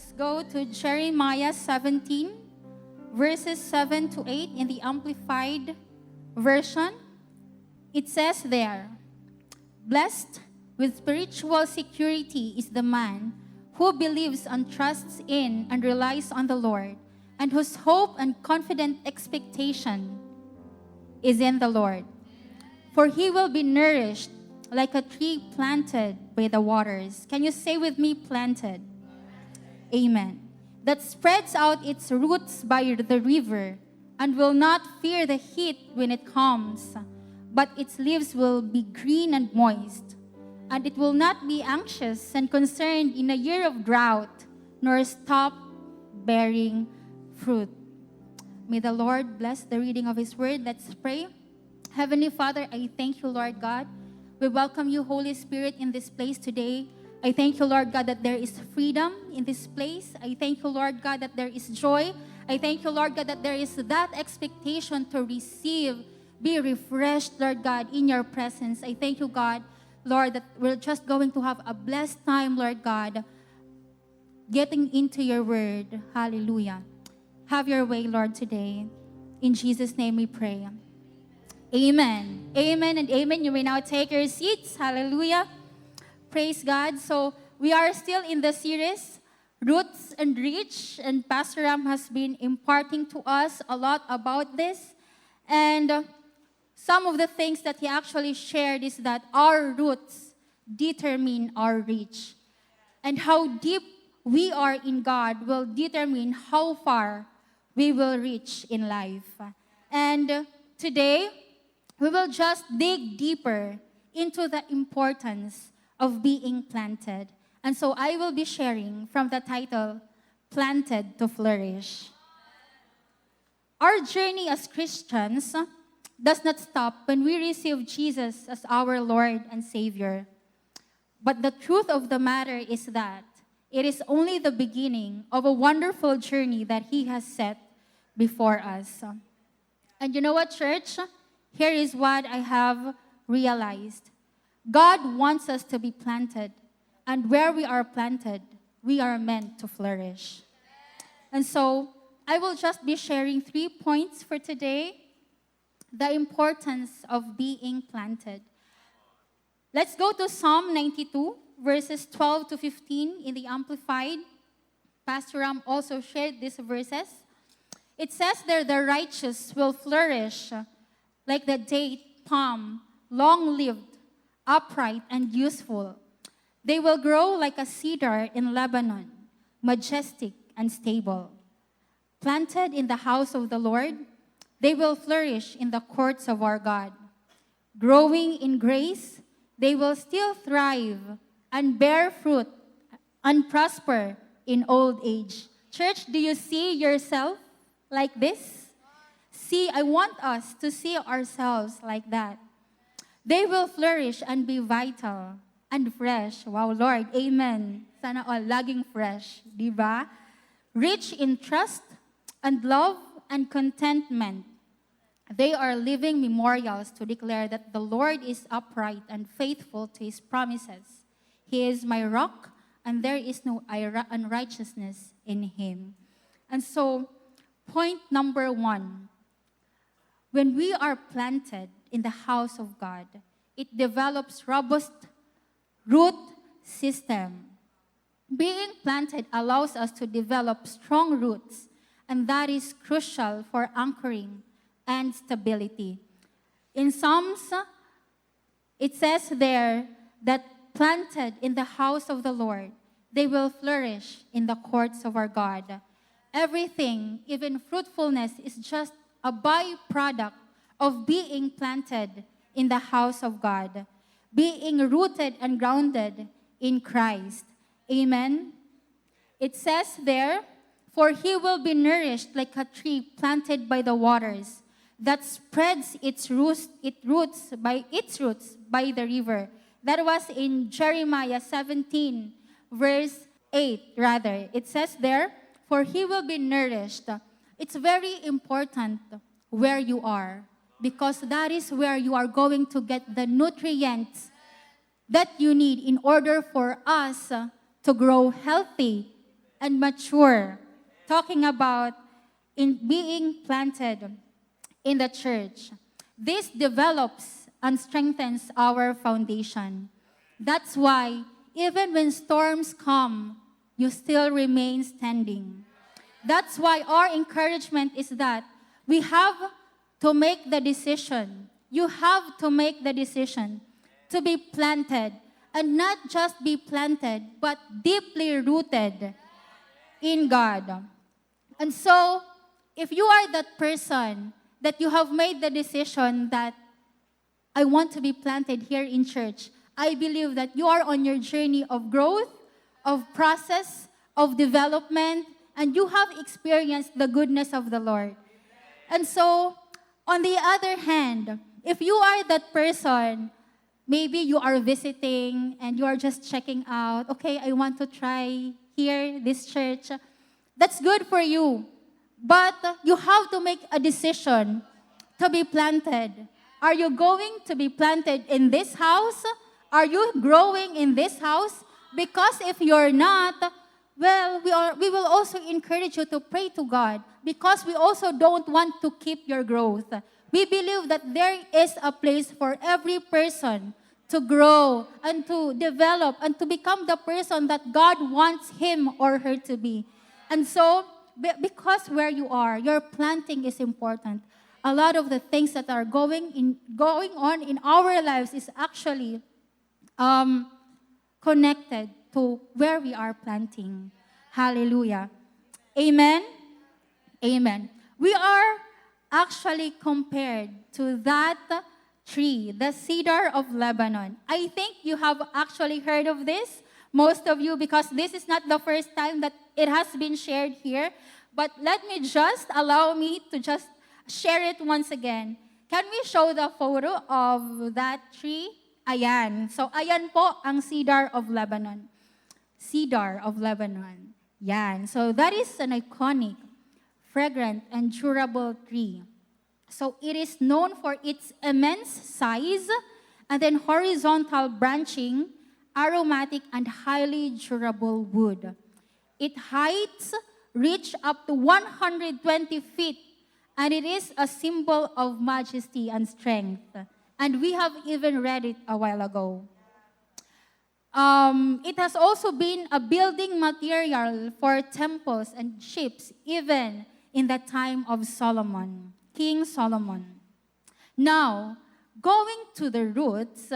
us go to Jeremiah 17, verses 7 to 8 in the Amplified Version. It says there, "Blessed with spiritual security is the man who believes and trusts in and relies on the Lord, and whose hope and confident expectation is in the Lord. For he will be nourished like a tree planted by the waters." Can you say with me, planted? Amen. "That spreads out its roots by the river and will not fear the heat when it comes, but its leaves will be green and moist. And it will not be anxious and concerned in a year of drought, nor stop bearing fruit." May the Lord bless the reading of His word. Let's pray. Heavenly Father, I thank you, Lord God. We welcome you, Holy Spirit, in this place today. I thank you, Lord God, that there is freedom in this place. I thank you, Lord God, that there is joy. I thank you, Lord God, that there is that expectation to receive, be refreshed, Lord God, in your presence. I thank you, God, Lord, that we're just going to have a blessed time, Lord God, getting into your word. Hallelujah. Have your way, Lord, today. In Jesus' name we pray. Amen. Amen and amen. You may now take your seats. Hallelujah. Praise God. So we are still in the series, Roots and Reach, and Pastor Ram has been imparting to us a lot about this. And some of the things that he actually shared is that our roots determine our reach. And how deep we are in God will determine how far we will reach in life. And today, we will just dig deeper into the importance of being planted. And so I will be sharing from the title, Planted to Flourish. Our journey as Christians does not stop when we receive Jesus as our Lord and Savior. But the truth of the matter is that it is only the beginning of a wonderful journey that He has set before us. And you know what, church? Here is what I have realized. God wants us to be planted. And where we are planted, we are meant to flourish. And so, I will just be sharing 3 points for today. The importance of being planted. Let's go to Psalm 92, verses 12 to 15 in the Amplified. Pastor Ram also shared these verses. It says there, "The righteous will flourish like the date palm, long-lived, upright, and useful. They will grow like a cedar in Lebanon, majestic and stable. Planted in the house of the Lord, they will flourish in the courts of our God. Growing in grace, they will still thrive and bear fruit and prosper in old age." Church, do you see yourself like this? See, I want us to see ourselves like that. They will flourish and be vital and fresh. Wow, Lord, amen. Sana all, laging fresh, di ba? Rich in trust and love and contentment. They are living memorials to declare that the Lord is upright and faithful to His promises. He is my rock, and there is no unrighteousness in Him. And so, point number 1, when we are planted in the house of God, it develops robust root system. Being planted allows us to develop strong roots, and that is crucial for anchoring and stability. In Psalms, it says there that planted in the house of the Lord, they will flourish in the courts of our God. Everything, even fruitfulness, is just a byproduct of being planted in the house of God, being rooted and grounded in Christ. Amen. It says there, "For he will be nourished like a tree planted by the waters, that spreads its roots by the river." That was in Jeremiah 17, verse 8, rather. It says there, "For he will be nourished." It's very important where you are, because that is where you are going to get the nutrients that you need in order for us to grow healthy and mature. Talking about in being planted in the church. This develops and strengthens our foundation. That's why even when storms come, you still remain standing. That's why our encouragement is that we have to make the decision. You have to make the decision to be planted, and not just be planted, but deeply rooted in God. And so, if you are that person that you have made the decision that I want to be planted here in church, I believe that you are on your journey of growth, of process, of development, and you have experienced the goodness of the Lord. And so, on the other hand, if you are that person, maybe you are visiting and you are just checking out, okay, I want to try here, this church. That's good for you. But you have to make a decision to be planted. Are you going to be planted in this house? Are you growing in this house? Because if you're not, well, we will also encourage you to pray to God, because we also don't want to keep your growth. We believe that there is a place for every person to grow and to develop and to become the person that God wants him or her to be. And so, because where you are, your planting is important. A lot of the things that are going on in our lives is actually connected to where we are planting. Hallelujah. Amen. Amen. We are actually compared to that tree, the cedar of Lebanon. I think you have actually heard of this, most of you, because this is not the first time that it has been shared here. But let me just allow me to just share it once again. Can we show the photo of that tree? Ayan. So, ayan po ang cedar of Lebanon. Cedar of Lebanon. Yan. So, that is an iconic, fragrant, and durable tree. So, it is known for its immense size and then horizontal branching, aromatic, and highly durable wood. Its heights reach up to 120 feet, and it is a symbol of majesty and strength. And we have even read it a while ago. It has also been a building material for temples and ships, even in the time of Solomon, King Solomon. Now, going to the roots,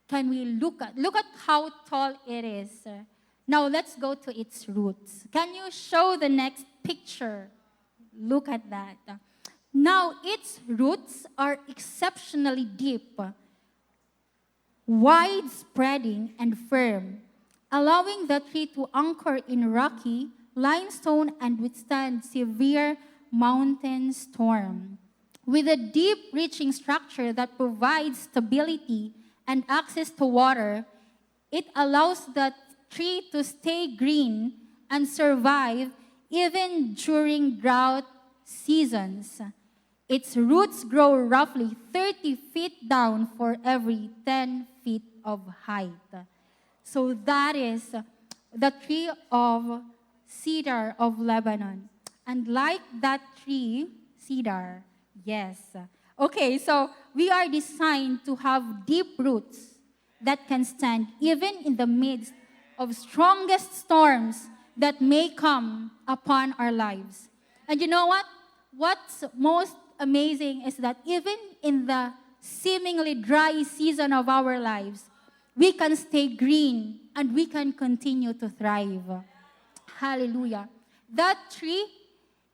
can we look at how tall it is? Now, let's go to its roots. Can you show the next picture? Look at that. Now, its roots are exceptionally deep, wide-spreading, and firm, allowing the tree to anchor in rocky limestone and withstand severe mountain storm. With a deep, reaching structure that provides stability and access to water, it allows the tree to stay green and survive even during drought seasons. Its roots grow roughly 30 feet down for every 10 feet of height. So that is the tree of cedar of Lebanon. And like that tree, cedar, yes. Okay, so we are designed to have deep roots that can stand even in the midst of strongest storms that may come upon our lives. And you know what? What's most amazing is that even in the seemingly dry season of our lives, we can stay green and we can continue to thrive. Hallelujah. That tree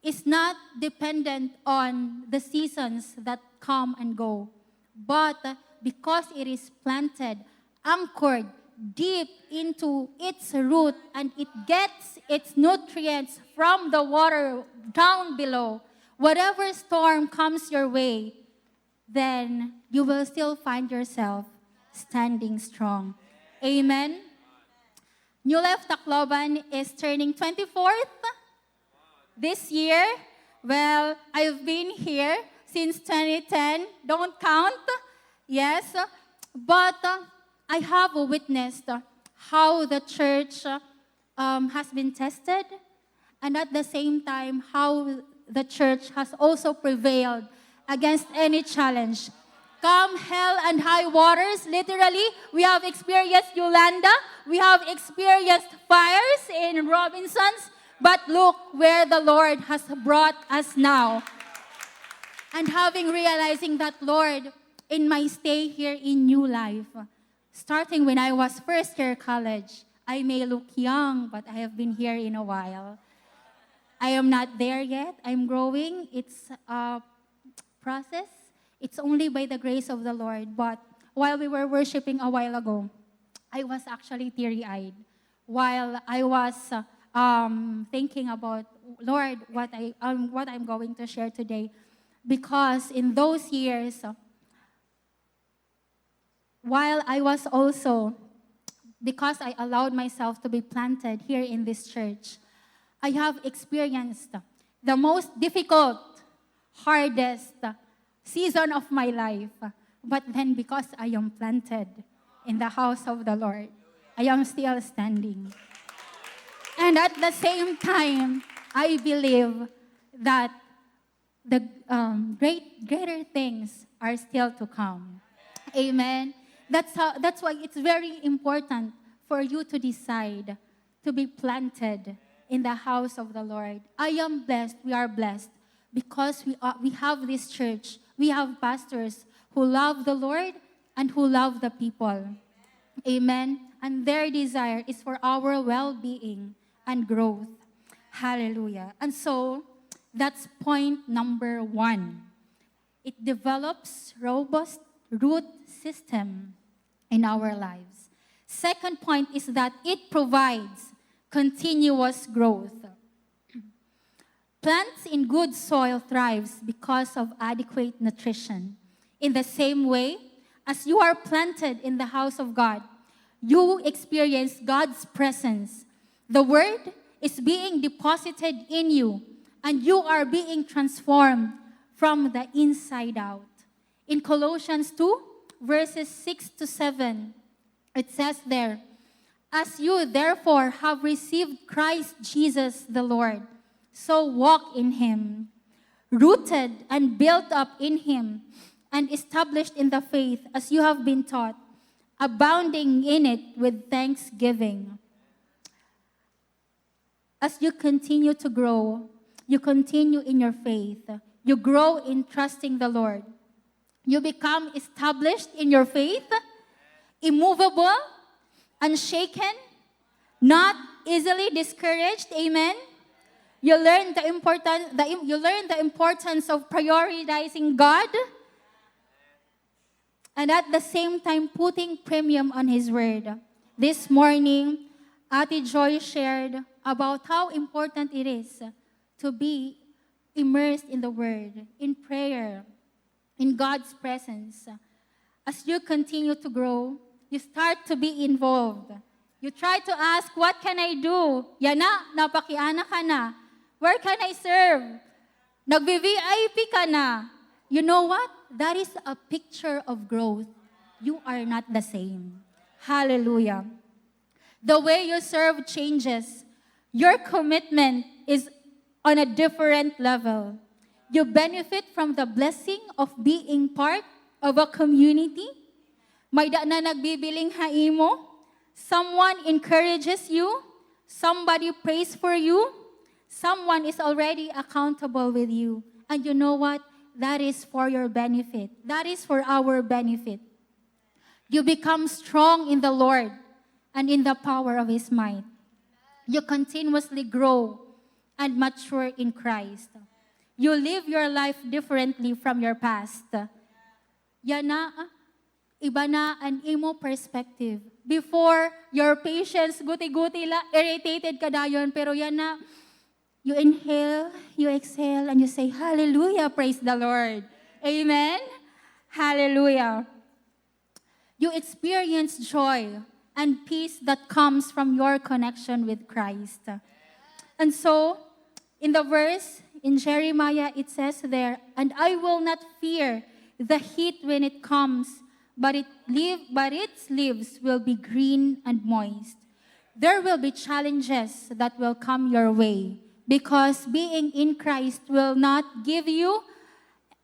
is not dependent on the seasons that come and go, but because it is planted, anchored deep into its root, and it gets its nutrients from the water down below. Whatever storm comes your way, then you will still find yourself standing strong. Amen. New Life Tacloban is turning 24th this year. Well, I've been here since 2010. Don't count. Yes. But I have witnessed how the church has been tested, and at the same time, how the church has also prevailed against any challenge. Come hell and high waters, literally, we have experienced Yolanda, we have experienced fires in Robinsons, but look where the Lord has brought us now. And realizing that, Lord, in my stay here in New Life, starting when I was first year college, I may look young, but I have been here in a while. I am not there yet. I'm growing. It's a process. It's only by the grace of the Lord. But while we were worshiping a while ago, I was actually teary-eyed while I was thinking about, Lord, what I'm going to share today. Because in those years, while I was also, because I allowed myself to be planted here in this church, I have experienced the most difficult, hardest season of my life. But then because I am planted in the house of the Lord, I am still standing. And at the same time, I believe that the greater things are still to come. Amen. That's why it's very important for you to decide to be planted in the house of the Lord. I am blessed. We are blessed because we have this church. We have pastors who love the Lord and who love the people. Amen. And their desire is for our well-being and growth. Hallelujah. And so, that's point number 1. It develops robust root system in our lives. Second point is that it provides continuous growth. Plants in good soil thrives because of adequate nutrition. In the same way, as you are planted in the house of God, you experience God's presence. The word is being deposited in you, and you are being transformed from the inside out. In Colossians 2, verses 6 to 7, it says there, "As you therefore have received Christ Jesus the Lord, so walk in him, rooted and built up in him, and established in the faith as you have been taught, abounding in it with thanksgiving." As you continue to grow, you continue in your faith. You grow in trusting the Lord. You become established in your faith, immovable, unshaken, not easily discouraged. Amen. You learn the importance of prioritizing God, and at the same time putting premium on His Word. This morning, Ate Joy shared about how important it is to be immersed in the Word, in prayer, in God's presence. As you continue to grow, you start to be involved. You try to ask, what can I do? Yana, napakiana ka na. Where can I serve? Nag-VIP ka na. You know what? That is a picture of growth. You are not the same. Hallelujah. The way you serve changes. Your commitment is on a different level. You benefit from the blessing of being part of a community. May da na nagbibiling haimo. Someone encourages you. Somebody prays for you. Someone is already accountable with you. And you know what? That is for your benefit. That is for our benefit. You become strong in the Lord and in the power of His might. You continuously grow and mature in Christ. You live your life differently from your past. Yan na, iba na an imo perspective. Before, your patience, guti-guti la, irritated ka dayon, pero yan na, you inhale, you exhale, and you say, hallelujah, praise the Lord. Amen? Hallelujah. You experience joy and peace that comes from your connection with Christ. And so, in the verse, in Jeremiah, it says there, "And I will not fear the heat when it comes, but its leaves will be green and moist. there will be challenges that will come your way because being in Christ will not give you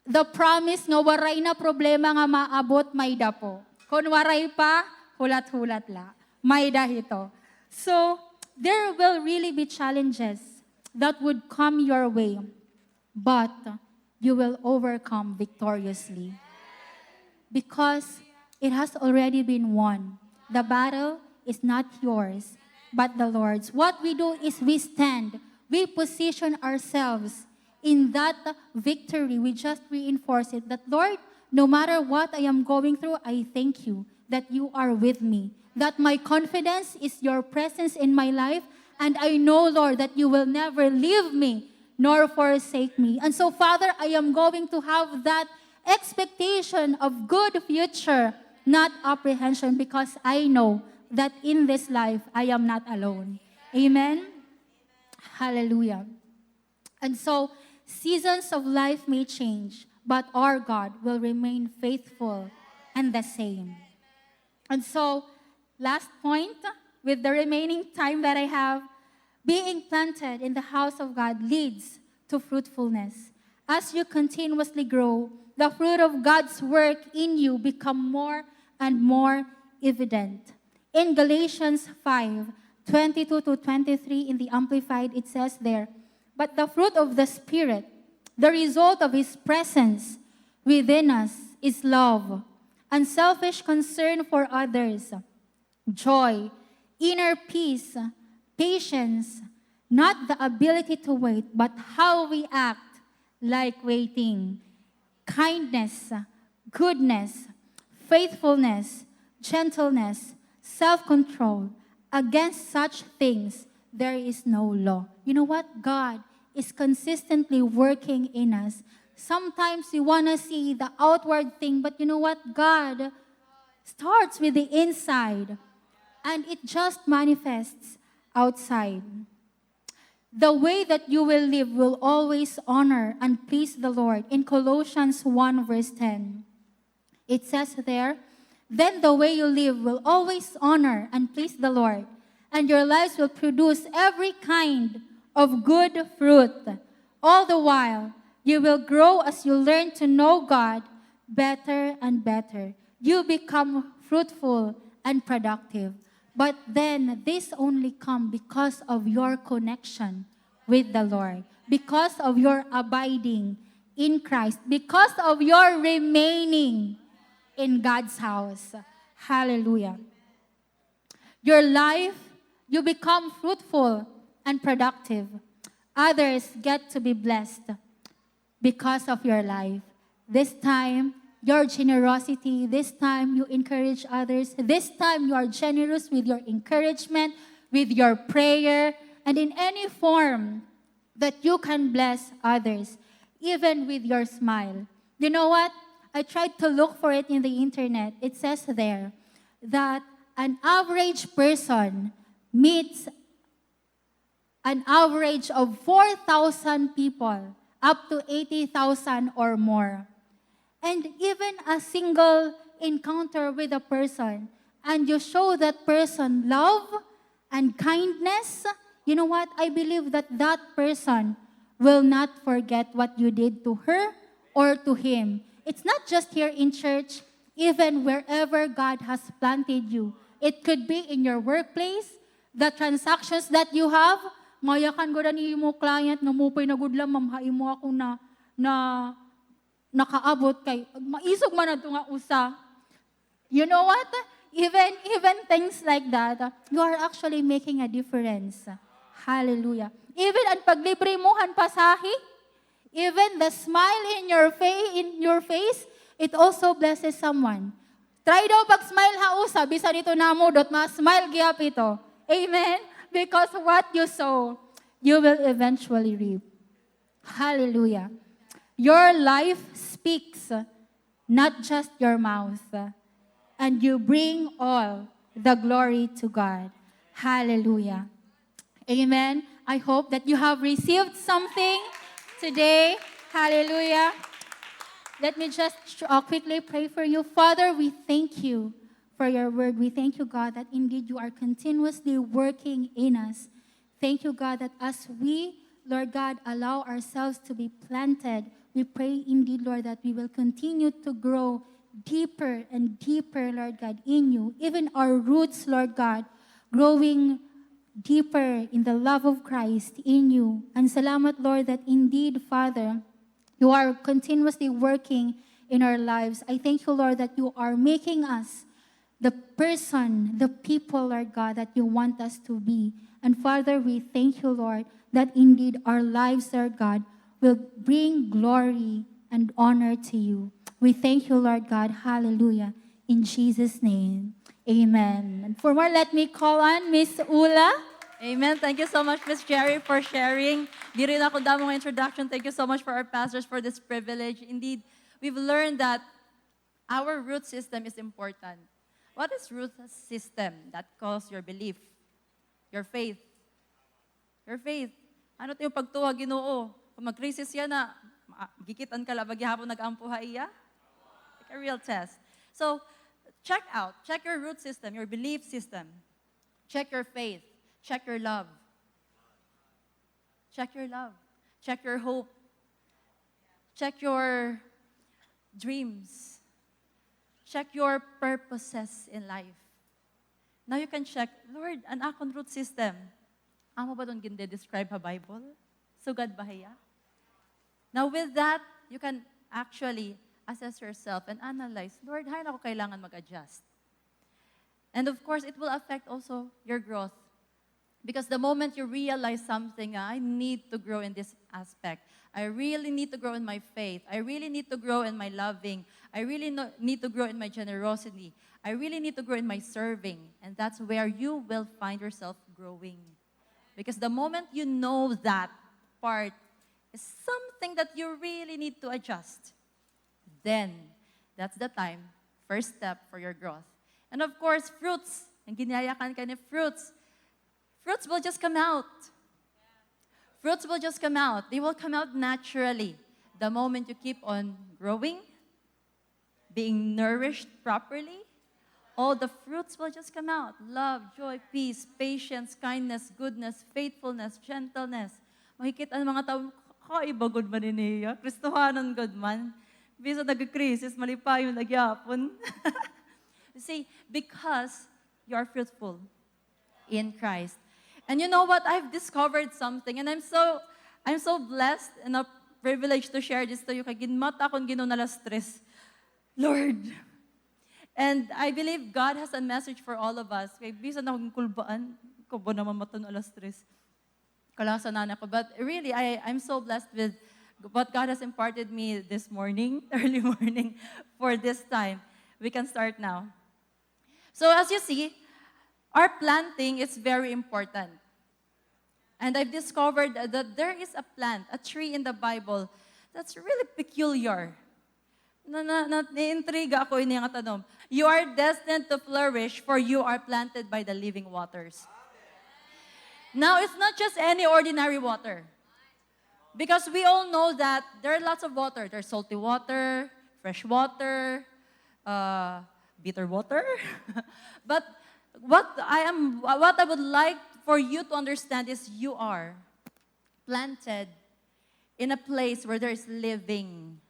the promise nga waray na problema nga maabot may dapo. Kung waray pa, hulat-hulat la. May dahito. So, there will really be challenges that would come your way, but you will overcome victoriously. Because it has already been won. The battle is not yours, but the Lord's. What we do is we stand, we position ourselves in that victory. We just reinforce it that, Lord, no matter what I am going through, I thank you that you are with me, that my confidence is your presence in my life, and I know, Lord, that you will never leave me nor forsake me. And so, Father, I am going to have that expectation of good future, not apprehension, because I know that in this life, I am not alone. Amen? Hallelujah. And so, seasons of life may change, but our God will remain faithful and the same. And so, last point, with the remaining time that I have, being planted in the house of God leads to fruitfulness. As you continuously grow, the fruit of God's work in you become more and more evident. In Galatians 5:22 to 23 in the Amplified, it says there, but the fruit of the Spirit, the result of His presence within us, is love, unselfish concern for others, joy, inner peace, patience, not the ability to wait, but how we act like waiting, kindness, goodness, faithfulness, gentleness, self-control. Against such things, there is no law. You know what? God is consistently working in us. Sometimes we want to see the outward thing, but you know what? God starts with the inside, and it just manifests outside. The way that you will live will always honor and please the Lord. In Colossians 1 verse 10, it says there, then the way you live will always honor and please the Lord, and your lives will produce every kind of good fruit. All the while, you will grow as you learn to know God better and better. You become fruitful and productive. But then this only comes because of your connection with the Lord, because of your abiding in Christ, because of your remaining in God's house. Hallelujah. Your life, you become fruitful and productive. Others get to be blessed because of your life. This time, your generosity, this time you encourage others, this time you are generous with your encouragement, with your prayer, and in any form that you can bless others, even with your smile. You know what? I tried to look for it in the internet. It says there that an average person meets an average of 4,000 people, up to 80,000 or more. And even a single encounter with a person, and you show that person love and kindness, you know what? I believe that that person will not forget what you did to her or to him. It's not just here in church, even wherever God has planted you. It could be in your workplace, the transactions that you have. Mayakan ko ni mo client, nga mo pa'y nagudlam, mamhain mo ako na nakaabot kay maisog man ato nga usa. You know what? Even things like that, you are actually making a difference. Hallelujah. Even ang paglibre mo han pasahi, even the smile in your face, it also blesses someone. Try daw pag-smile ha usa, bisan ito namo dot ma-smile gyap ito. Amen. Because what you sow, you will eventually reap. Hallelujah. Your life speaks, not just your mouth. And you bring all the glory to God. Hallelujah. Amen. I hope that you have received something today. Hallelujah. Let me just quickly pray for you. Father, we thank you for your word. We thank you, God, that indeed you are continuously working in us. Thank you, God, that as we, Lord God, allow ourselves to be planted, we pray indeed, Lord, that we will continue to grow deeper and deeper, Lord God, in you. Even our roots, Lord God, growing deeper in the love of Christ in you. And salamat, Lord, that indeed, Father, you are continuously working in our lives. I thank you, Lord, that you are making us the person, the people, Lord God, that you want us to be. And Father, we thank you, Lord, that indeed our lives, Lord God, will bring glory and honor to you. We thank you, Lord God. Hallelujah. In Jesus' name, amen. And for more, let me call on Miss Ula. Amen. Thank you so much, Miss Jerry, for sharing. Di rin ako damong introduction. Thank you so much for our pastors for this privilege. Indeed, we've learned that our root system is important. What is root system? That calls your belief, your faith. Your faith. Ano ito yung pagtuwa, Ginoo? Kung mag-crisis yan na, gikitan ka labag hapon nag-ampuha iya? Like a real test. So, check your root system, your belief system. Check your faith. Check your love. Check your love. Check your hope. Check your dreams. Check your purposes in life. Now you can check, Lord, an akong root system. Amo ba doon ginde-describe ha Bible? Sugad ba hiya? Now with that, you can actually assess yourself and analyze, Lord, hayan ako kailangan mag-adjust. And of course, it will affect also your growth. Because the moment you realize something, I need to grow in this aspect. I really need to grow in my faith. I really need to grow in my loving. I really need to grow in my generosity. I really need to grow in my serving. And that's where you will find yourself growing. Because the moment you know that part is something that you really need to adjust, then that's the time, first step for your growth. And of course, fruits. Ang ginayakan ka ni fruits. Fruits will just come out. Fruits will just come out. They will come out naturally. The moment you keep on growing, being nourished properly, all the fruits will just come out. Love, joy, peace, patience, kindness, goodness, faithfulness, gentleness. Makikita ang mga tao, kakaiba good man niya. Kristohanon good man. Bisa nag-crisis, malipa yung nagyapon. You see, because you are fruitful in Christ. And you know what? I've discovered something, and I'm so blessed and a privilege to share this to you. Kaya ginmata akong ginunala stress. Lord. And I believe God has a message for all of us. Kaya bisan akong kulbaan, ko ba naman matunala stress. Kalasa na ako. But really, I'm so blessed with what God has imparted me this morning, early morning, for this time. We can start now. So as you see, our planting is very important. And I've discovered that there is a plant, a tree in the Bible that's really peculiar. Na-intriga ako ini nga tanong. You are destined to flourish, for you are planted by the living waters. Now, it's not just any ordinary water. Because we all know that there are lots of water. There's salty water, fresh water, bitter water. But what I would like for you to understand is you are planted in a place where there is living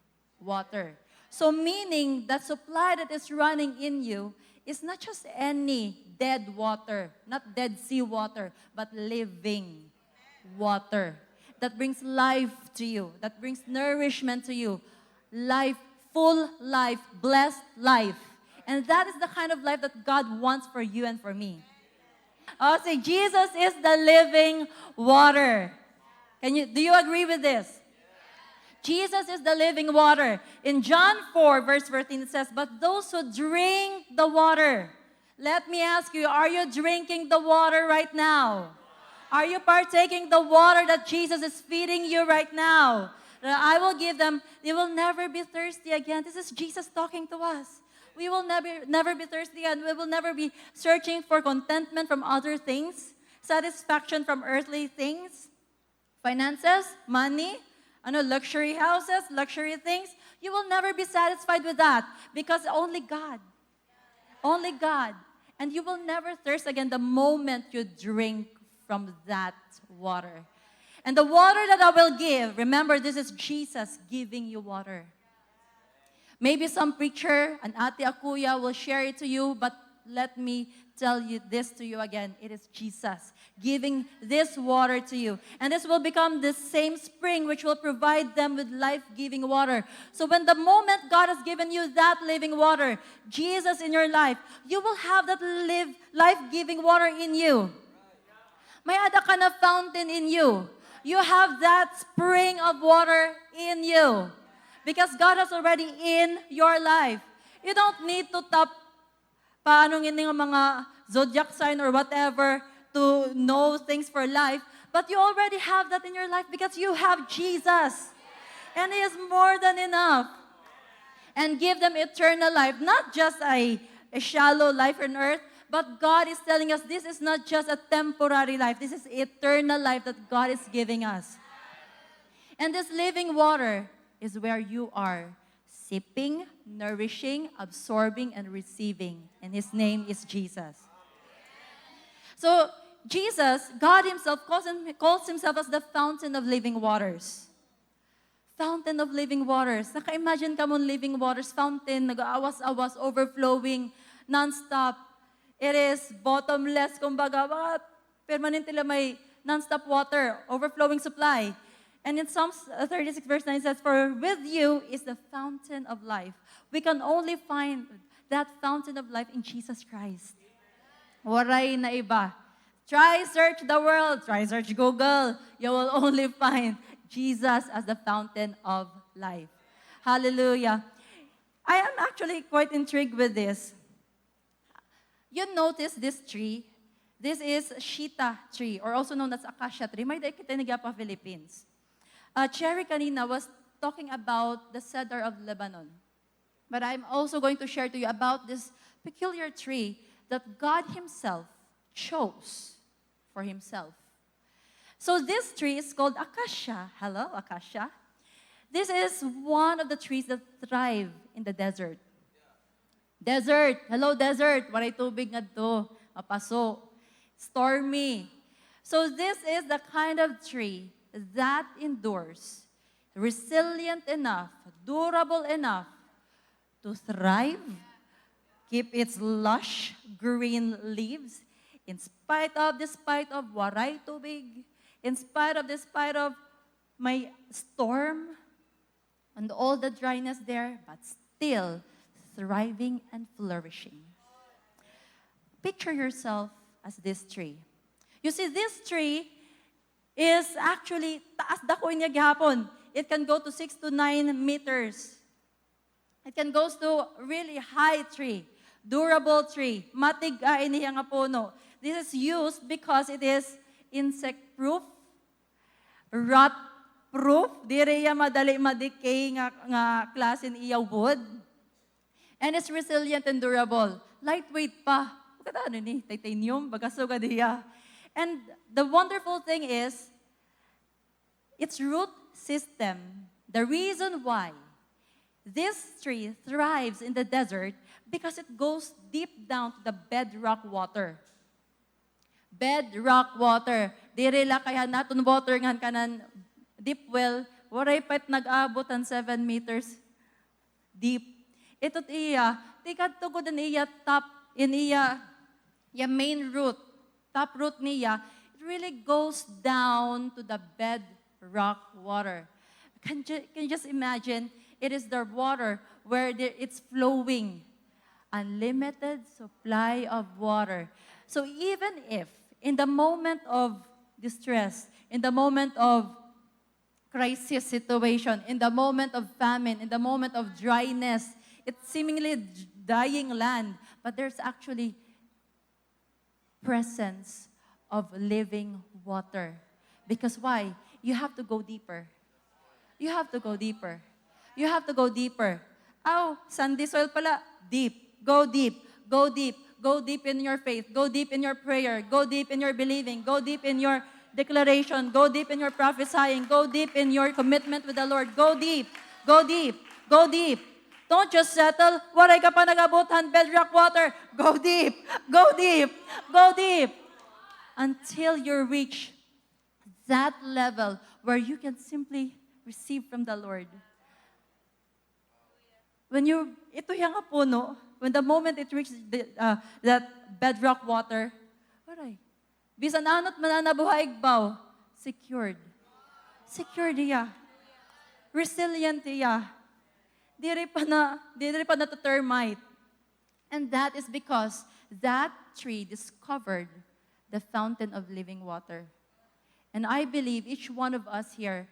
water. So meaning that supply that is running in you is not just any dead water, not dead sea water, but living water that brings life to you, that brings nourishment to you, life, full life, blessed life. And that is the kind of life that God wants for you and for me. Oh, say, Jesus is the living water. Do you agree with this? Jesus is the living water. In John 4, verse 14, it says, but those who drink the water, let me ask you, are you drinking the water right now? Are you partaking the water that Jesus is feeding you right now? That I will give them, they will never be thirsty again. This is Jesus talking to us. We will never be thirsty again. We will never be searching for contentment from other things, satisfaction from earthly things, finances, money, luxury houses, luxury things. You will never be satisfied with that because only God, Only God. And you will never thirst again the moment you drink from that water. And the water that I will give, remember, this is Jesus giving you water. Maybe some preacher, an Ate Akuya, will share it to you, but let me tell you this to you again. It is Jesus giving this water to you. And this will become the same spring which will provide them with life-giving water. So when the moment God has given you that living water, Jesus in your life, you will have that life-giving water in you. May ada ka na fountain in you. You have that spring of water in you. Because God has already in your life. You don't need to tap paano ng mga zodiac sign or whatever to know things for life. But you already have that in your life because you have Jesus. And He is more than enough. And give them eternal life. Not just a shallow life on earth, but God is telling us this is not just a temporary life. This is eternal life that God is giving us. And this living water is where you are sipping, nourishing, absorbing, and receiving. And His name is Jesus. So, Jesus, God Himself, calls Himself as the fountain of living waters. Fountain of living waters. Naka-imagine ka mo living waters, fountain, nag-aawas-awas, overflowing, non-stop. It is bottomless, kumbaga, permanently may non-stop water, overflowing supply. And in Psalms 36 verse 9 it says, "For with you is the fountain of life." We can only find that fountain of life in Jesus Christ. Waray na iba. Try search the world, try search Google. You will only find Jesus as the fountain of life. Hallelujah. I am actually quite intrigued with this. You notice this tree. This is Shita tree, or also known as Acacia tree. May daikitiniga pa Philippines. Cherry kanina was talking about the cedar of Lebanon. But I'm also going to share to you about this peculiar tree that God Himself chose for Himself. So this tree is called Acacia. Hello, Acacia. This is one of the trees that thrive in the desert. Desert. Hello, desert. Waray tubig nga to. Mapaso. Stormy. So this is the kind of tree that endures, resilient enough, durable enough to thrive, keep its lush green leaves, despite of waray tubig, despite of may storm, and all the dryness there, but still thriving and flourishing. Picture yourself as this tree. You see, this tree is actually taas dako niya gihapon. It can go to 6 to 9 meters. It can go to really high tree, durable tree, matig-ay niya nga puno. This is used because it is insect-proof, rot-proof, di riya madali ma-decay nga klase niya wood. And it's resilient and durable. Lightweight pa. Kada ano ni, titanium, bagasuga diya. And the wonderful thing is, its root system, the reason why this tree thrives in the desert, because it goes deep down to the bedrock water. Bedrock water. Diri la kaya naton water ngan kanan deep well, waray pat nag-abot ang 7 meters deep. Ito iya, tikad tugod niya top in iya main root. Top root niya, it really goes down to the bedrock water. Can you just imagine? It is the water where it's flowing. Unlimited supply of water. So even if in the moment of distress, in the moment of crisis situation, in the moment of famine, in the moment of dryness, it's seemingly dying land, but there's actually presence of living water. Because why? You have to go deeper. You have to go deeper. You have to go deeper. Oh, sandy soil pala. Deep. Go deep. Go deep. Go deep in your faith. Go deep in your prayer. Go deep in your believing. Go deep in your declaration. Go deep in your prophesying. Go deep in your commitment with the Lord. Go deep. Go deep. Go deep. Don't just settle. Waray ka pa nagabutan, bedrock water. Go deep, go deep, go deep. Until you reach that level where you can simply receive from the Lord. Ito yung nga puno, when the moment it reaches that bedrock water, waray, bisan anot mananabuhay igbaw, secured. Secured iya. Resilient iya. Diri pa na to termite. And that is because that tree discovered the fountain of living water. And I believe each one of us here,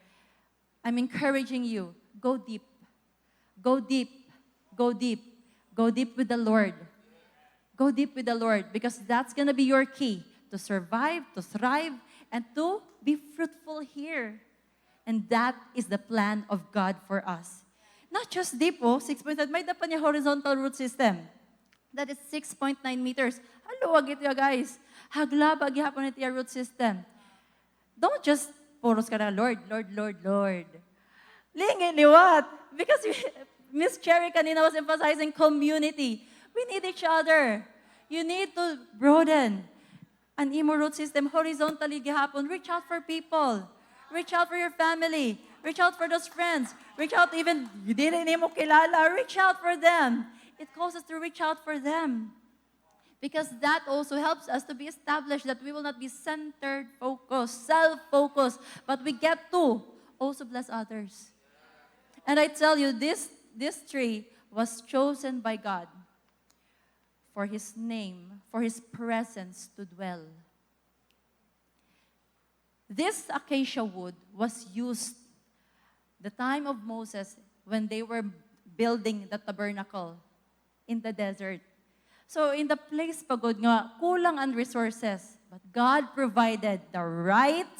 I'm encouraging you, go deep. Go deep. Go deep. Go deep with the Lord. Go deep with the Lord because that's going to be your key to survive, to thrive, and to be fruitful here. And that is the plan of God for us. Not just deep, 6.9, may dapat niya horizontal root system. That is 6.9 meters. Haluwag ito guys. Haglabag yapon ito yung root system. Don't just puros ka na, Lord, Lord, Lord, Lord. Lingin, liwat. Because Miss Cherry kanina was emphasizing community. We need each other. You need to broaden an imo root system horizontally gihapon. Reach out for people. Reach out for your family. Reach out for those friends. Reach out even, you didn't mo kilala. Reach out for them. It calls us to reach out for them. Because that also helps us to be established that we will not be centered, focused, self-focused, but we get to also bless others. And I tell you, this tree was chosen by God for His name, for His presence to dwell. This acacia wood was used the time of Moses when they were building the tabernacle in the desert. So in the place pagod nga, kulang ang resources. But God provided the right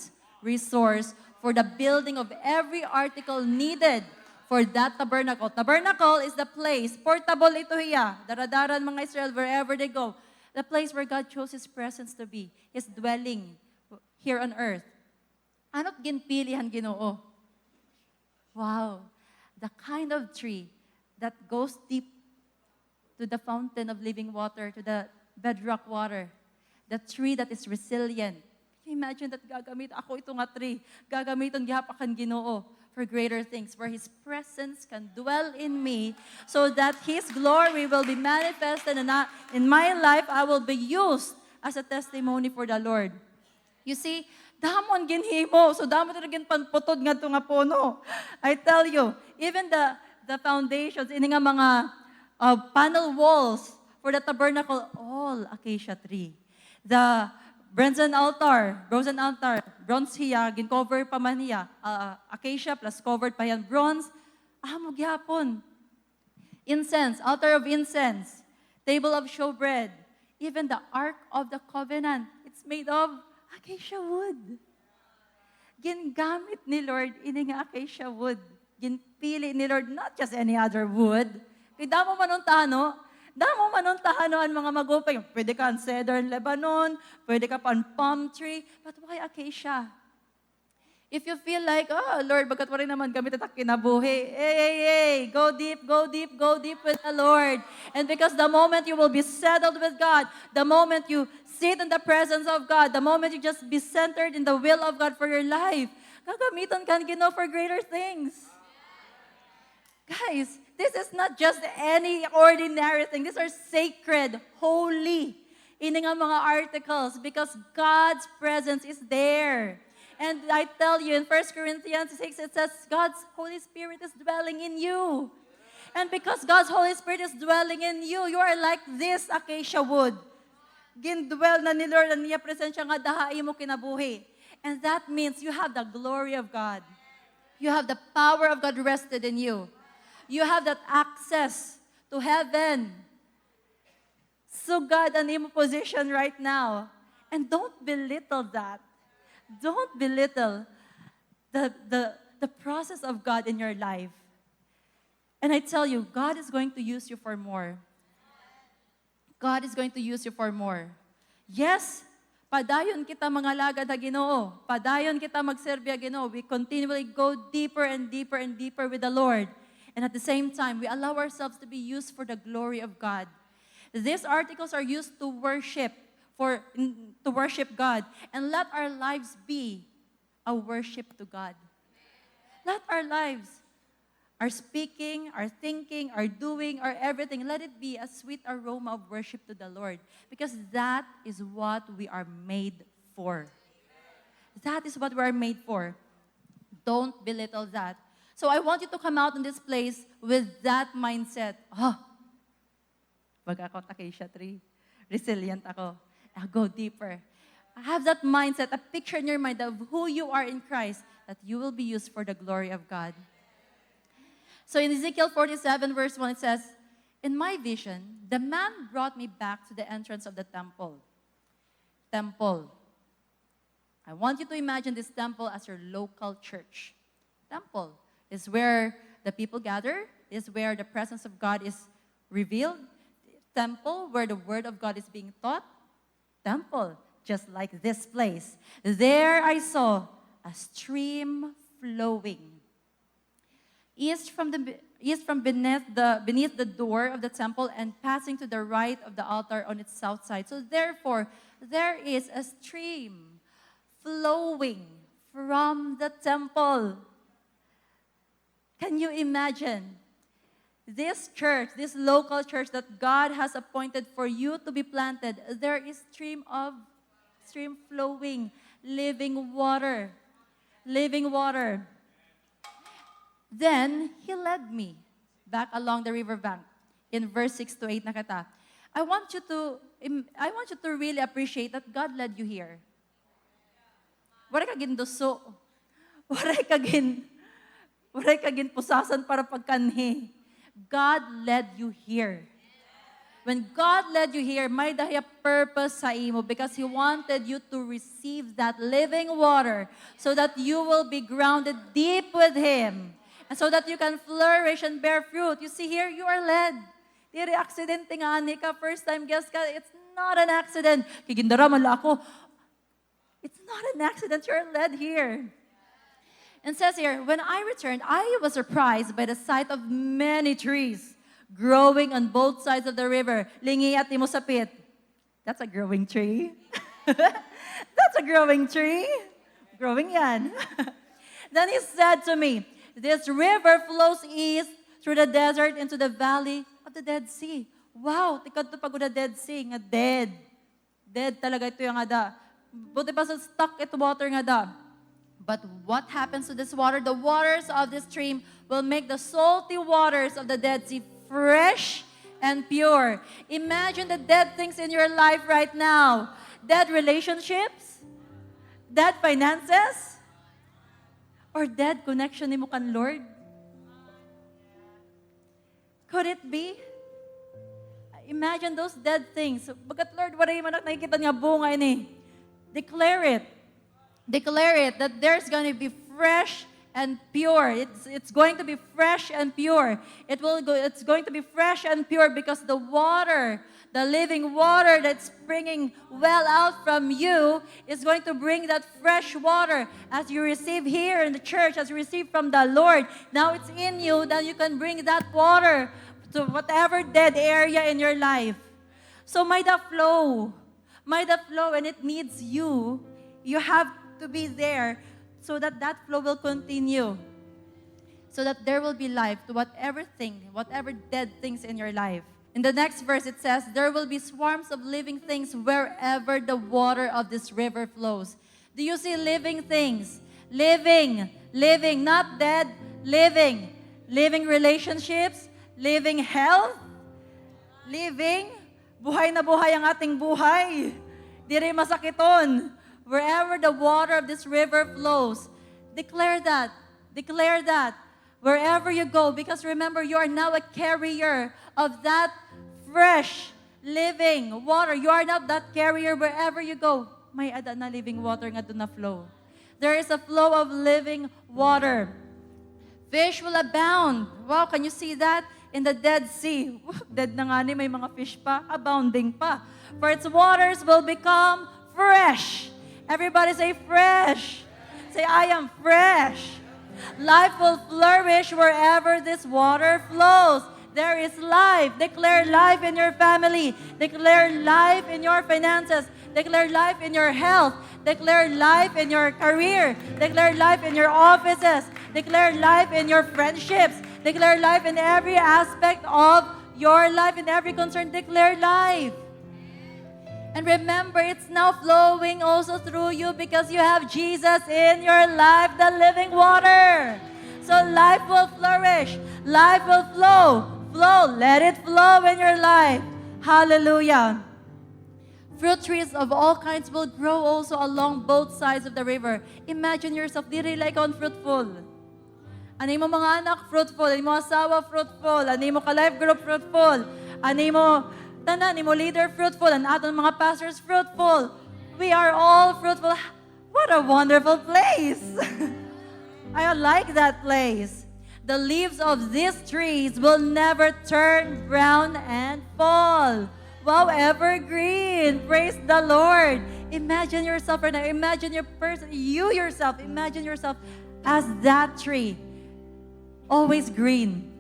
resource for the building of every article needed for that tabernacle. Tabernacle is the place, portable ito hiya, daradaran mga Israel wherever they go. The place where God chose His presence to be, His dwelling here on earth. Ano't ginpilihan Ginoo? Wow, the kind of tree that goes deep to the fountain of living water, to the bedrock water. The tree that is resilient. Can you imagine that gagamit ako ito nga tree? Gagamiton gihapakan Ginoo for greater things, where His presence can dwell in me so that His glory will be manifested and in my life, I will be used as a testimony for the Lord. You see, damon ginhimo, so damon ito ginpanputod nga ito nga puno. I tell you, even the foundations, ini nga mga panel walls for the tabernacle, all acacia tree. The bronze altar, bronze hiya, gin-cover pa man hiya, acacia plus covered pa yan, bronze, mo gyapon. Incense, altar of incense, table of showbread, even the Ark of the Covenant, it's made of acacia wood. Gingamit ni Lord, ini nga acacia wood. Ginpili ni Lord, not just any other wood. Kaya damo manuntahan ang mga magupay. Pwede ka ang cedar in Lebanon, pwede ka pa ang palm tree, but why acacia? If you feel like, oh Lord, bagat wa rin naman gamit at kinabuhi, hey, go deep with the Lord. And because the moment you will be settled with God, the moment you sit in the presence of God, the moment you just be centered in the will of God for your life, gagamitan ka Ginoo for greater things. Guys, this is not just any ordinary thing. These are sacred, holy, ini nga mga articles because God's presence is there. And I tell you, in 1 Corinthians 6, it says, God's Holy Spirit is dwelling in you. And because God's Holy Spirit is dwelling in you, you are like this acacia wood. Gindwell na ni Lord, niya presensya nga dahain mo kinabuhi. And that means you have the glory of God. You have the power of God rested in you. You have that access to heaven. So God, an imo position right now. And don't belittle that. Don't belittle the process of God in your life. And I tell you, God is going to use you for more. God is going to use you for more. Yes, padayon kita mga lagad ha Ginoo. Padayon kita magserbi ha Ginoo. We continually go deeper and deeper and deeper with the Lord. And at the same time, we allow ourselves to be used for the glory of God. These articles are used to worship, to worship God. And let our lives be a worship to God. Let our lives, our speaking, our thinking, our doing, our everything, let it be a sweet aroma of worship to the Lord. Because that is what we are made for. That is what we are made for. Don't belittle that. So I want you to come out in this place with that mindset. Wag ako acacia tree. Resilient ako. I'll go deeper. Have that mindset, a picture in your mind of who you are in Christ, that you will be used for the glory of God. So in Ezekiel 47 verse 1, it says, in my vision, the man brought me back to the entrance of the temple. Temple. I want you to imagine this temple as your local church. Temple is where the people gather, is where the presence of God is revealed. Temple, where the word of God is being taught. Temple, just like this place. There I saw a stream flowing. East from beneath the door of the temple and passing to the right of the altar on its south side. So therefore, there is a stream flowing from the temple. Can you imagine? This church, this local church that God has appointed for you to be planted, there is stream flowing, living water. Living water. Then he led me back along the riverbank. In verse 6 to 8 nakata. I want you to really appreciate that God led you here. Waray kagin duso. Waray kagin pusasan para pagkanhi. God led you here. When God led you here, may dahi a purpose sa imo because He wanted you to receive that living water so that you will be grounded deep with Him and so that you can flourish and bear fruit. You see here, you are led. Diri accident nga ni ka, first time guest ka, it's not an accident. Kigindara mala ako. It's not an accident, you're led here. And says here, when I returned, I was surprised by the sight of many trees growing on both sides of the river. Lingi at imusapit. That's a growing tree. That's a growing tree. Growing yan. Then he said to me, this river flows east through the desert into the valley of the Dead Sea. Wow, tikad to pagod the Dead Sea. Nga dead. Dead talaga ito yung ada. Buti pa sa stuck ito water nga da. But what happens to this water? The waters of this stream will make the salty waters of the Dead Sea fresh and pure. Imagine the dead things in your life right now. Dead relationships, dead finances, or dead connection ni mo kan Lord. Could it be? Imagine those dead things. Bagat Lord, waray man nakikita niya bunga ini. Declare it. Declare it that there's going to be fresh and pure. It's going to be fresh and pure. It's going to be fresh and pure because the water, the living water that's springing well out from you is going to bring that fresh water as you receive here in the church, as you receive from the Lord. Now it's in you, then you can bring that water to whatever dead area in your life. So may the flow, and it needs you. You have to be there so that that flow will continue. So that there will be life to whatever dead things in your life. In the next verse, it says, there will be swarms of living things wherever the water of this river flows. Do you see living things? Living, not dead, living. Living relationships, living health, living. Buhay na buhay ang ating buhay. Di rin masakiton. Wherever the water of this river flows, declare that. Declare that. Wherever you go, because remember, you are now a carrier of that fresh, living water. You are now that carrier wherever you go. May ada na living water nga doon na flow. There is a flow of living water. Fish will abound. Wow, can you see that? In the Dead Sea. Dead na nga ni, may mga fish pa, abounding pa. For its waters will become fresh. Everybody say fresh. Say, I am fresh. Life will flourish wherever this water flows. There is life. Declare life in your family. Declare life in your finances. Declare life in your health. Declare life in your career. Declare life in your offices. Declare life in your friendships. Declare life in every aspect of your life, in every concern. Declare life. And remember, it's now flowing also through you because you have Jesus in your life, the living water. So life will flourish. Life will flow. Flow. Let it flow in your life. Hallelujah. Fruit trees of all kinds will grow also along both sides of the river. Imagine yourself, diri like on fruitful. Ano mo mga anak, fruitful. Ano mo asawa, fruitful. Ano mo ka-life group, fruitful. Ano mo tanan, ano mo leader, fruitful. Ang atong mga pastors, fruitful. We are all fruitful. What a wonderful place. I like that place. The leaves of these trees will never turn brown and fall. Wow, evergreen. Praise the Lord. Imagine yourself right now. Imagine your person, you yourself. Imagine yourself as that tree. Always green.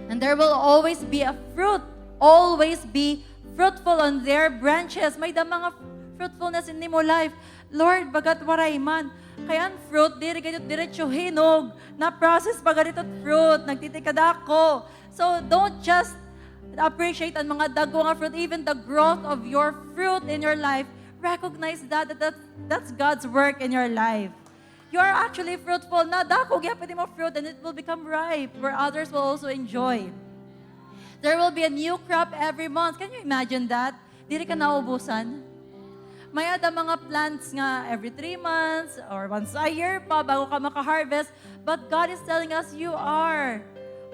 And there will always be a fruit. Always be fruitful on their branches. May da mga fruitfulness in mo life. Lord, bagat waray man. Kaya ang fruit, diretso hinog. Na-process pa ganito fruit. Nagtitikada ako. So don't just appreciate ang mga dago nga fruit, even the growth of your fruit in your life. Recognize that's God's work in your life. You are actually fruitful. Na dako, pwede mo fruit and it will become ripe where others will also enjoy. There will be a new crop every month. Can you imagine that? Dili ka naubusan? May ada mga plants nga every 3 months or once a year pa bago ka maka-harvest. But God is telling us you are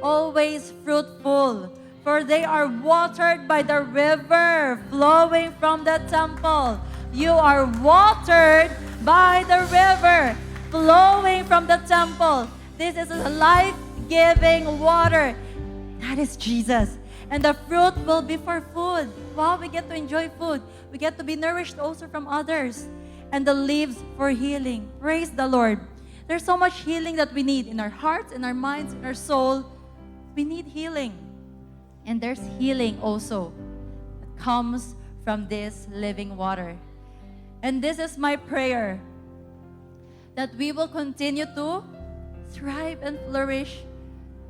always fruitful. For they are watered by the river flowing from the temple. You are watered by the river flowing from the temple. This is a life-giving water. That is Jesus. And the fruit will be for food. Wow, we get to enjoy food. We get to be nourished also from others. And the leaves for healing. Praise the Lord. There's so much healing that we need in our hearts, in our minds, in our soul. We need healing. And there's healing also that comes from this living water. And this is my prayer, that we will continue to thrive and flourish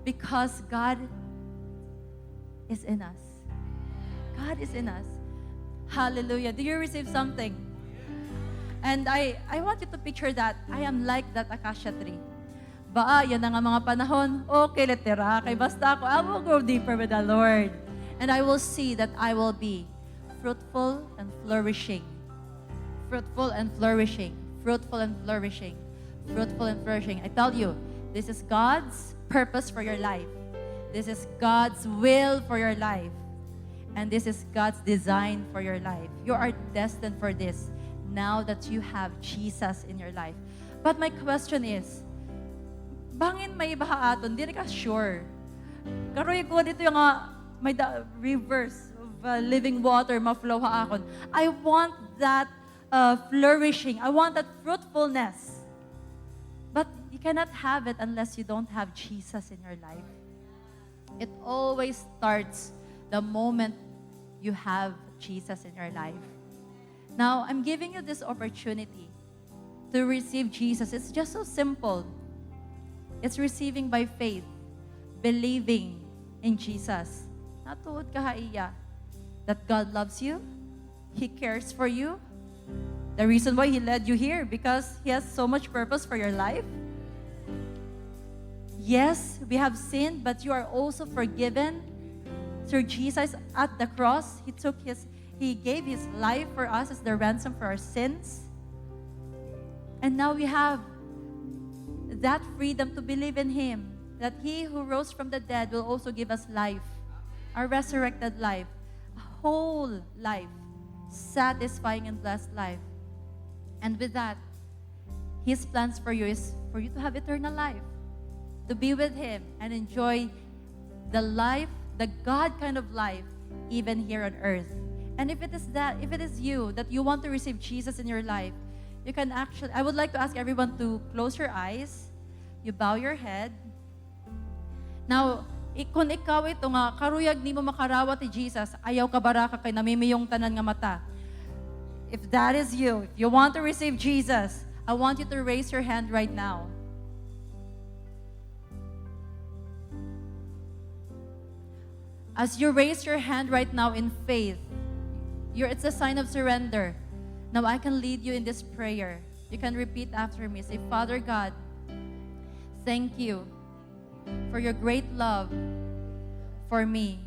because God is in us. God is in us. Hallelujah. Do you receive something? And I want you to picture that. I am like that acacia tree. Yan na nga mga panahon. Okay, letera. Kay basta ako, I will go deeper with the Lord. And I will see that I will be fruitful and flourishing. Fruitful and flourishing. Fruitful and flourishing. Fruitful and flourishing. I tell you, this is God's purpose for your life. This is God's will for your life. And this is God's design for your life. You are destined for this now that you have Jesus in your life. But my question is, bangin may iba ka aton, di ka sure. Karoy ko dito yung may rivers of living water, ma-flow ha akon. I want that flourishing. I want that fruitfulness. But you cannot have it unless you don't have Jesus in your life. It always starts the moment you have Jesus in your life. Now, I'm giving you this opportunity to receive Jesus. It's just so simple. It's receiving by faith, believing in Jesus. Natuod ka haiya that God loves you, He cares for you. The reason why He led you here, because He has so much purpose for your life. Yes, we have sinned, but you are also forgiven through Jesus at the cross. He gave His life for us as the ransom for our sins. And now we have that freedom to believe in Him, that He who rose from the dead will also give us life, a resurrected life, a whole life, satisfying and blessed life. And with that, His plans for you is for you to have eternal life, to be with Him and enjoy the life, the God kind of life, even here on earth. And if it is you that you want to receive Jesus in your life, you can actually, I would like to ask everyone to close your eyes, You bow your head. Now, kung ikaw ito nga, karuyag ni mo makarawat ni Jesus, ayaw ka baraka kay namimiyong tanan nga mata. If that is you, if you want to receive Jesus, I want you to raise your hand right now. As you raise your hand right now in faith, it's a sign of surrender. Now I can lead you in this prayer. You can repeat after me. Say, Father God, thank you for your great love for me.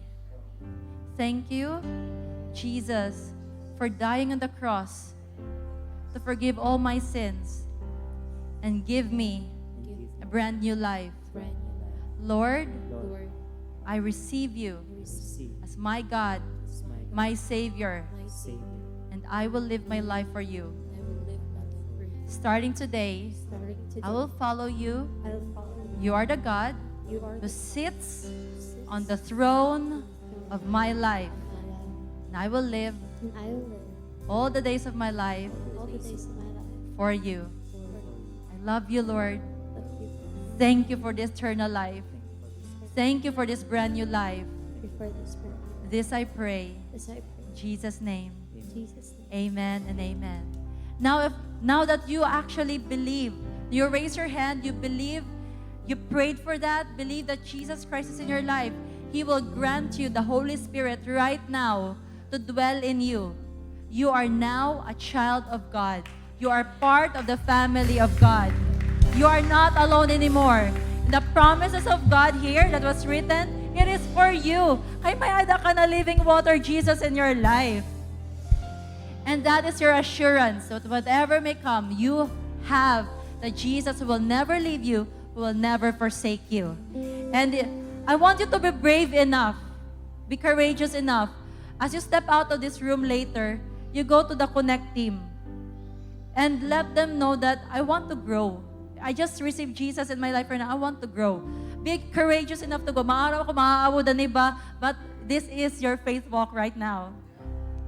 Thank you, Jesus, for dying on the cross to forgive all my sins and give me a brand new life. Lord, I receive you as my God, my Savior, and I will live my life for you. Starting today, I will follow you. You are the God who sits on the throne of my life. And I will live all the days of my life for you. I love you, Lord. Thank you for this eternal life. Thank you for this brand new life. This I pray. In Jesus' name. Amen and amen. Now that you actually believe, you raise your hand, you believe, you prayed for that, believe that Jesus Christ is in your life, He will grant you the Holy Spirit right now to dwell in you. You are now a child of God. You are part of the family of God. You are not alone anymore. The promises of God here that was written, it is for you. Kay may ada ka na living water, Jesus, in your life. And that is your assurance that whatever may come, you have that Jesus will never leave you, will never forsake you. And I want you to be brave enough, be courageous enough. As you step out of this room later, you go to the Connect team and let them know that I want to grow. I just received Jesus in my life right now. I want to grow. Be courageous enough to go. Maaraw ako, maaawod na iba, but this is your faith walk right now.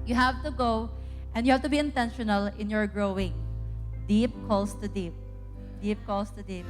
You have to go, and you have to be intentional in your growing. Deep calls to deep. Deep calls to deep.